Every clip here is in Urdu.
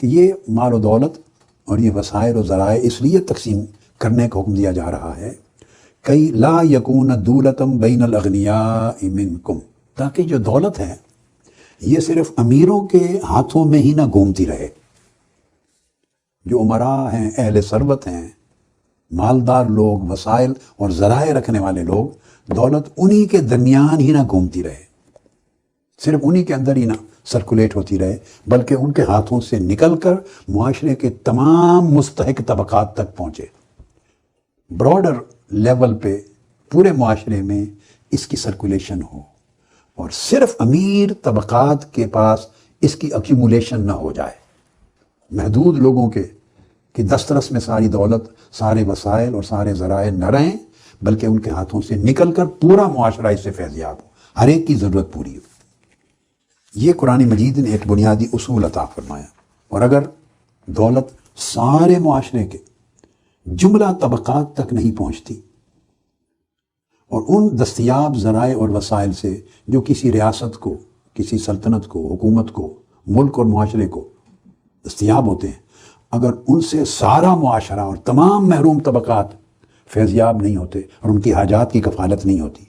کہ یہ مال و دولت اور یہ وسائل و ذرائع اس لیے تقسیم کرنے کا حکم دیا جا رہا ہے کئی لا یکون دولتم بین الاغنیاء منکم، تاکہ جو دولت ہے یہ صرف امیروں کے ہاتھوں میں ہی نہ گھومتی رہے. جو امراء ہیں، اہل ثروت ہیں، مالدار لوگ، وسائل اور ذرائع رکھنے والے لوگ، دولت انہی کے درمیان ہی نہ گھومتی رہے، صرف انہی کے اندر ہی نہ سرکولیٹ ہوتی رہے، بلکہ ان کے ہاتھوں سے نکل کر معاشرے کے تمام مستحق طبقات تک پہنچے. براڈر لیول پہ پورے معاشرے میں اس کی سرکولیشن ہو اور صرف امیر طبقات کے پاس اس کی ایکیومولیشن نہ ہو جائے. محدود لوگوں کے دسترس میں ساری دولت، سارے وسائل اور سارے ذرائع نہ رہیں، بلکہ ان کے ہاتھوں سے نکل کر پورا معاشرہ اس سے فیض یاب ہو، ہر ایک کی ضرورت پوری ہو. یہ قرآن مجید نے ایک بنیادی اصول عطا فرمایا. اور اگر دولت سارے معاشرے کے جملہ طبقات تک نہیں پہنچتی اور ان دستیاب ذرائع اور وسائل سے جو کسی ریاست کو، کسی سلطنت کو، حکومت کو، ملک اور معاشرے کو دستیاب ہوتے ہیں، اگر ان سے سارا معاشرہ اور تمام محروم طبقات فیضیاب نہیں ہوتے اور ان کی حاجات کی کفالت نہیں ہوتی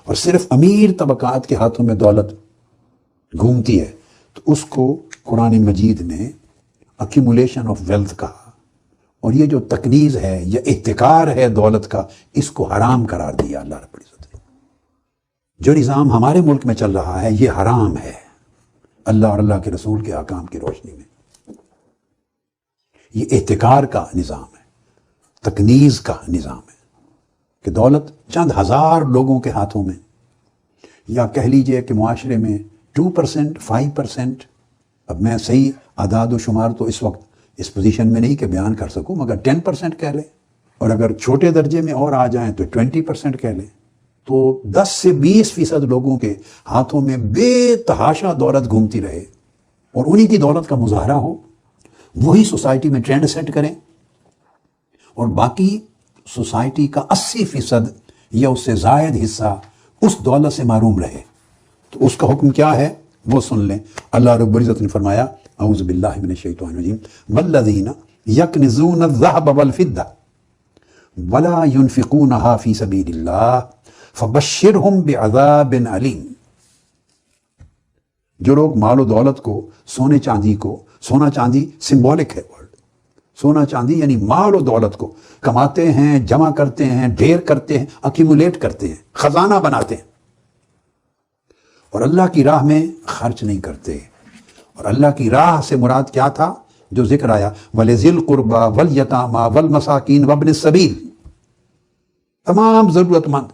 اور صرف امیر طبقات کے ہاتھوں میں دولت گھومتی ہے، تو اس کو قرآن مجید نے ایکیومولیشن آف ویلتھ کہا. اور یہ جو تکنیز ہے، یہ احتکار ہے دولت کا، اس کو حرام قرار دیا اللہ رب العزت نے. جو نظام ہمارے ملک میں چل رہا ہے یہ حرام ہے اللہ اور اللہ کے رسول کے احکام کی روشنی میں. یہ احتکار کا نظام ہے، تکنیز کا نظام ہے کہ دولت چند ہزار لوگوں کے ہاتھوں میں، یا کہہ لیجئے کہ معاشرے میں 2%، 5%، اب میں صحیح اعداد و شمار تو اس وقت اس پوزیشن میں نہیں کہ بیان کر سکوں، مگر 10% کہہ لیں، اور اگر چھوٹے درجے میں اور آ جائیں تو 20% کہہ لیں، تو 10 سے 20% لوگوں کے ہاتھوں میں بے تحاشا دولت گھومتی رہے اور انہی کی دولت کا مظاہرہ ہو، وہی سوسائٹی میں ٹرینڈ سیٹ کریں، اور باقی سوسائٹی کا 80% یا اس سے زائد حصہ اس دولت سے محروم رہے. تو اس کا حکم کیا ہے وہ سن لیں. اللہ رب العزت نے فرمایا، اعوذ باللہ من الشیطان الرجیم، والذین یکنزون الذہب والفضہ ولا ينفقونها فی سبیل اللہ فبشرہم بعذاب علیم. جو لوگ مال و دولت کو، سونے چاندی کو، سونا چاندی سمبولک ہے ورڈ، سونا چاندی یعنی مال و دولت کو کماتے ہیں، جمع کرتے ہیں، ڈھیر کرتے ہیں، ایکیومولیٹ کرتے ہیں، خزانہ بناتے ہیں، اور اللہ کی راہ میں خرچ نہیں کرتے. اور اللہ کی راہ سے مراد کیا تھا جو ذکر آیا، وَلِذِي الْقُرْبَى وَالْيَتَامَى وَالْمَسَاكِينِ وَابْنِ السَّبِيلِ، تمام ضرورت مند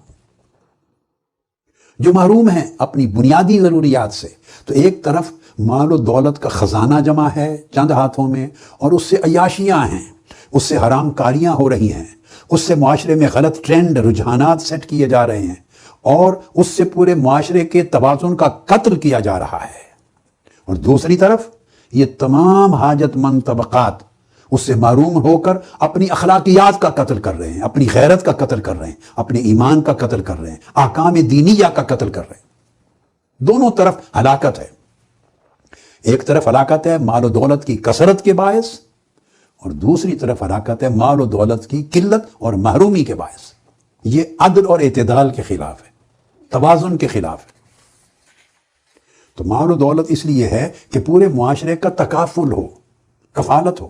جو محروم ہیں اپنی بنیادی ضروریات سے. تو ایک طرف مال و دولت کا خزانہ جمع ہے چند ہاتھوں میں، اور اس سے عیاشیاں ہیں، اس سے حرام کاریاں ہو رہی ہیں، اس سے معاشرے میں غلط ٹرینڈ، رجحانات سیٹ کیے جا رہے ہیں، اور اس سے پورے معاشرے کے توازن کا قتل کیا جا رہا ہے. اور دوسری طرف یہ تمام حاجت مند طبقات اس سے محروم ہو کر اپنی اخلاقیات کا قتل کر رہے ہیں، اپنی غیرت کا قتل کر رہے ہیں، اپنے ایمان کا قتل کر رہے ہیں، احکام دینیہ کا قتل کر رہے ہیں. دونوں طرف ہلاکت ہے. ایک طرف ہلاکت ہے مال و دولت کی کثرت کے باعث، اور دوسری طرف ہلاکت ہے مال و دولت کی قلت اور محرومی کے باعث. یہ عدل اور اعتدال کے خلاف ہے، توازن کے خلاف ہے. تو مال و دولت اس لیے ہے کہ پورے معاشرے کا تکافل ہو، کفالت ہو،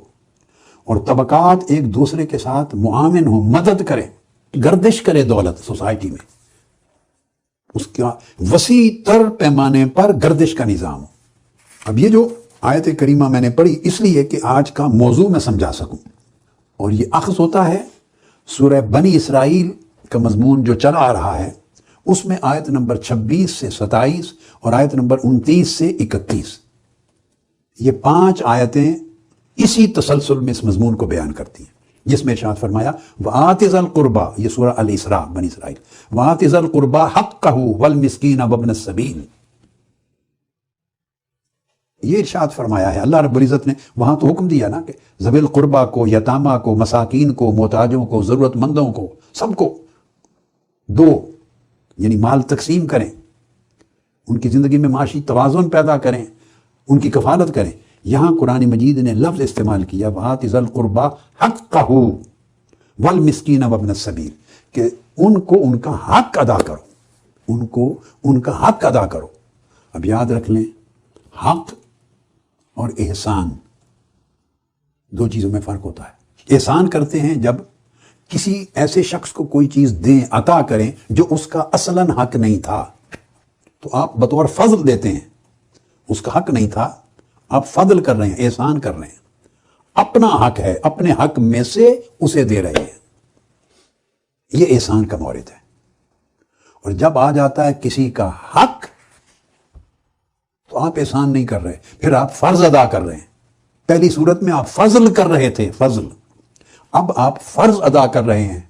اور طبقات ایک دوسرے کے ساتھ معاون ہو، مدد کرے، گردش کرے دولت سوسائٹی میں، اس کا وسیع تر پیمانے پر گردش کا نظام ہو. اب یہ جو آیت کریمہ میں نے پڑھی اس لیے کہ آج کا موضوع میں سمجھا سکوں، اور یہ اخذ ہوتا ہے سورہ بنی اسرائیل کا مضمون جو چلا آ رہا ہے، اس میں آیت نمبر 26 سے 27 اور آیت نمبر 29 سے 31، یہ 5 آیتیں اسی تسلسل میں اس مضمون کو بیان کرتی ہیں، جس میں ارشاد فرمایا وَآتِ ذَا الْقُرْبَى، یہ سورہ الاسراء بنی اسرائیل، وَآتِ ذَا الْقُرْبَى حَقَّهُ وَالْمِسْكِينَ وَابْنَ السَّبِيلِ. یہ ارشاد فرمایا ہے اللہ رب العزت نے، وہاں تو حکم دیا نا کہ ذوی القربہ کو، یتامہ کو، مساکین کو، محتاجوں کو، ضرورت مندوں کو، سب کو دو، یعنی مال تقسیم کریں، ان کی زندگی میں معاشی توازن پیدا کریں، ان کی کفالت کریں. یہاں قرآن مجید نے لفظ استعمال کیا وَآتِ ذَا الْقُرْبَى حَقَّهُ وَالْمِسْكِينَ وَابْنَ السَّبِيلِ، کہ ان کو ان کا حق ادا کرو، ان کو ان کا حق ادا کرو۔ اب یاد رکھ لیں، حق اور احسان دو چیزوں میں فرق ہوتا ہے۔ احسان کرتے ہیں جب کسی ایسے شخص کو کوئی چیز دیں، عطا کریں جو اس کا اصلاً حق نہیں تھا، تو آپ بطور فضل دیتے ہیں، اس کا حق نہیں تھا، آپ فضل کر رہے ہیں، احسان کر رہے ہیں، اپنا حق ہے، اپنے حق میں سے اسے دے رہے ہیں، یہ احسان کا مورد ہے۔ اور جب آ جاتا ہے کسی کا حق، تو آپ احسان نہیں کر رہے، پھر آپ فرض ادا کر رہے ہیں۔ پہلی صورت میں آپ فضل کر رہے تھے، فضل، اب آپ فرض ادا کر رہے ہیں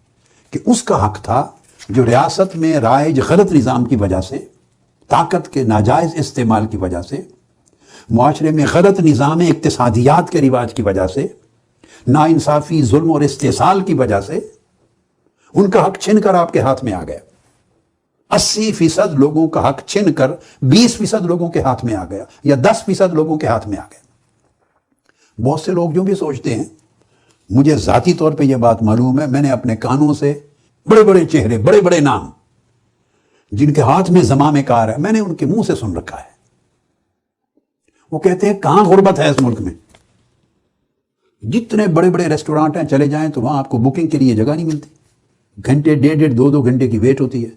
کہ اس کا حق تھا جو ریاست میں رائج غلط نظام کی وجہ سے، طاقت کے ناجائز استعمال کی وجہ سے، معاشرے میں غلط نظام اقتصادیات کے رواج کی وجہ سے، ناانصافی، ظلم اور استحصال کی وجہ سے ان کا حق چھن کر آپ کے ہاتھ میں آ گیا۔ 80% لوگوں کا حق چھن کر 20% لوگوں کے ہاتھ میں آ گیا، یا 10% لوگوں کے ہاتھ میں آ گیا۔ بہت سے لوگ جو بھی سوچتے ہیں، مجھے ذاتی طور پہ یہ بات معلوم ہے، میں نے اپنے کانوں سے بڑے بڑے چہرے، بڑے بڑے نام جن کے ہاتھ میں زمام کار ہے، میں نے ان کے منہ سے سن رکھا ہے۔ وہ کہتے ہیں کہاں غربت ہے اس ملک میں، جتنے بڑے بڑے ریسٹورانٹ ہیں چلے جائیں تو وہاں آپ کو بکنگ کے لیے جگہ نہیں ملتی، گھنٹے، ڈیڑھ دو گھنٹے کی ویٹ ہوتی ہے۔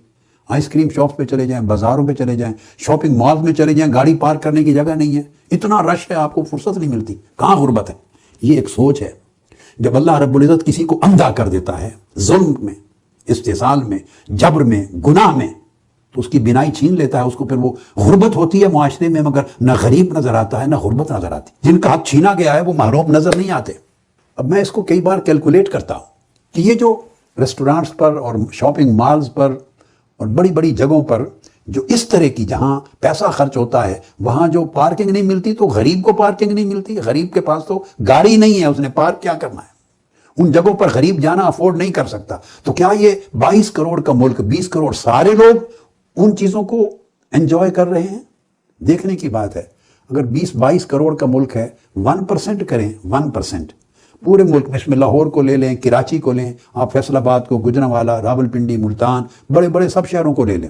آئس کریم شاپ پہ چلے جائیں، بازاروں پہ چلے جائیں، شاپنگ مال میں چلے جائیں، گاڑی پارک کرنے کی جگہ نہیں ہے، اتنا رش ہے، آپ کو فرصت نہیں ملتی، کہاں غربت ہے؟ یہ ایک سوچ ہے۔ جب اللہ رب العزت کسی کو اندھا کر دیتا ہے ظلم میں، استحصال میں، جبر میں، گناہ میں، تو اس کی بینائی چھین لیتا ہے، اس کو پھر وہ غربت ہوتی ہے معاشرے میں، مگر نہ غریب نظر آتا ہے نہ غربت نظر آتی۔ جن کا حق چھینا گیا ہے وہ محروم نظر نہیں آتے۔ اب میں اس کو کئی بار کیلکولیٹ کرتا ہوں کہ یہ جو ریسٹورانٹس پر اور شاپنگ مالز پر اور بڑی بڑی جگہوں پر جو اس طرح کی جہاں پیسہ خرچ ہوتا ہے، وہاں جو پارکنگ نہیں ملتی، تو غریب کو پارکنگ نہیں ملتی، غریب کے پاس تو گاڑی نہیں ہے، اس نے پارک کیا کرنا ہے؟ ان جگہوں پر غریب جانا افورڈ نہیں کر سکتا۔ تو کیا یہ 22 کروڑ کا ملک، 20 کروڑ سارے لوگ ان چیزوں کو انجوائے کر رہے ہیں؟ دیکھنے کی بات ہے۔ اگر 20-22 کروڑ کا ملک ہے، 1% کریں، 1%، پورے ملک میں، اس میں لاہور کو لے لیں، کراچی کو لیں، آپ فیصل آباد کو، گجرانوالہ، راولپنڈی، ملتان، بڑے بڑے سب شہروں کو لے لیں،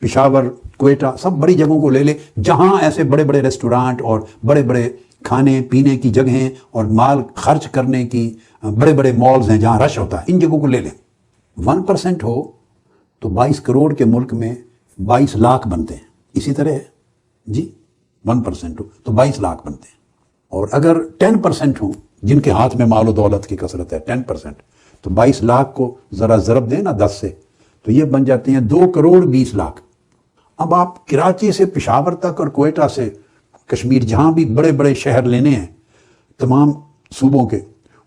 پشاور، کوئٹہ، سب بڑی جگہوں کو لے لیں جہاں ایسے بڑے بڑے ریسٹورانٹ اور بڑے بڑے کھانے پینے کی جگہیں اور مال خرچ کرنے کی بڑے بڑے مالز ہیں جہاں رش ہوتا ہے، ان جگہوں کو لے لیں۔ 1% ہو تو 22 کروڑ کے ملک میں 22 لاکھ بنتے ہیں، اسی طرح ہے جی، 1% ہو تو 22 لاکھ بنتے ہیں۔ اور اگر 10% ہوں جن کے ہاتھ میں مال و دولت کی کثرت ہے، 10%، تو 22 لاکھ کو ذرا ضرب دیں نا 10 سے، تو یہ بن جاتے ہیں 2 کروڑ 20 لاکھ۔ اب آپ کراچی سے پشاور تک اور کوئٹہ سے کشمیر، جہاں بھی بڑے بڑے شہر لینے ہیں تمام صوبوں کے،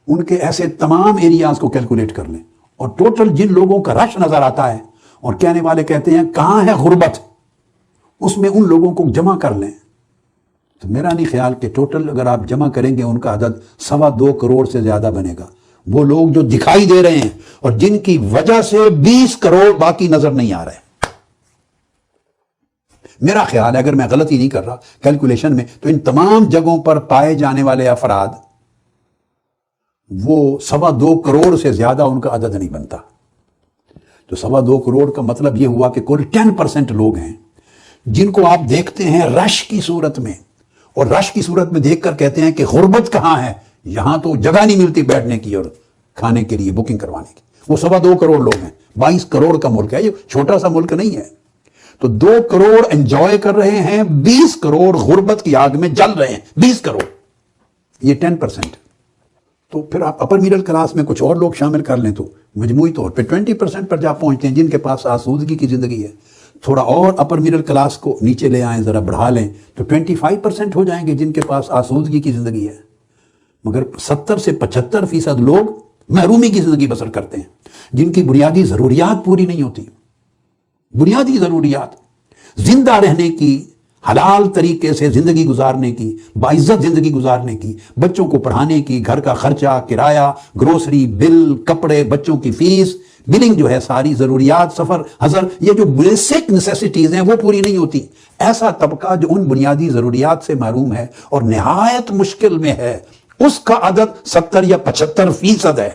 ان کے ایسے تمام ایریاز کو کیلکولیٹ کر لیں، اور ٹوٹل جن لوگوں کا رش نظر آتا ہے اور کہنے والے کہتے ہیں کہاں ہے غربت، اس میں ان لوگوں کو جمع کر لیں، تو میرا نہیں خیال کہ ٹوٹل اگر آپ جمع کریں گے ان کا عدد 2.25 کروڑ سے زیادہ بنے گا۔ وہ لوگ جو دکھائی دے رہے ہیں اور جن کی وجہ سے 20 کروڑ باقی نظر نہیں آ رہے، میرا خیال ہے، اگر میں غلطی نہیں کر رہا کیلکولیشن میں، تو ان تمام جگہوں پر پائے جانے والے افراد، وہ 2.25 کروڑ سے زیادہ ان کا عدد نہیں بنتا۔ تو 2.25 کروڑ کا مطلب یہ ہوا کہ کل 10% لوگ ہیں جن کو آپ دیکھتے ہیں رش کی صورت میں، اور رش کی صورت میں دیکھ کر کہتے ہیں کہ غربت کہاں ہے، یہاں تو جگہ نہیں ملتی بیٹھنے کی اور کھانے کے لیے بکنگ کروانے کی۔ وہ 2.25 کروڑ لوگ ہیں، 22 کروڑ کا ملک ہے، یہ چھوٹا سا ملک نہیں ہے۔ تو 2 کروڑ انجوائے کر رہے ہیں، 20 کروڑ غربت کی آگ میں جل رہے ہیں، 20 کروڑ، یہ 10%۔ تو پھر آپ اپر میڈل کلاس میں کچھ اور لوگ شامل کر لیں تو مجموعی طور پہ 20% پر جا پہنچتے ہیں جن کے پاس آسودگی کی زندگی ہے۔ تھوڑا اور اپر میڈل کلاس کو نیچے لے آئیں، ذرا بڑھا لیں تو 25% ہو جائیں گے جن کے پاس آسودگی کی زندگی ہے۔ مگر 70 سے 75% لوگ محرومی کی زندگی بسر کرتے ہیں، جن کی بنیادی ضروریات پوری نہیں ہوتی، بنیادی ضروریات، زندہ رہنے کی، حلال طریقے سے زندگی گزارنے کی، باعزت زندگی گزارنے کی، بچوں کو پڑھانے کی، گھر کا خرچہ، کرایہ، گروسری، بل، کپڑے، بچوں کی فیس، بلنگ جو ہے ساری ضروریات سفر حضر یہ جو بیسک نیسیسٹیز ہیں وہ پوری نہیں ہوتی. ایسا طبقہ جو ان بنیادی ضروریات سے محروم ہے اور نہایت مشکل میں ہے، اس کا عدد 70 یا 75% ہے.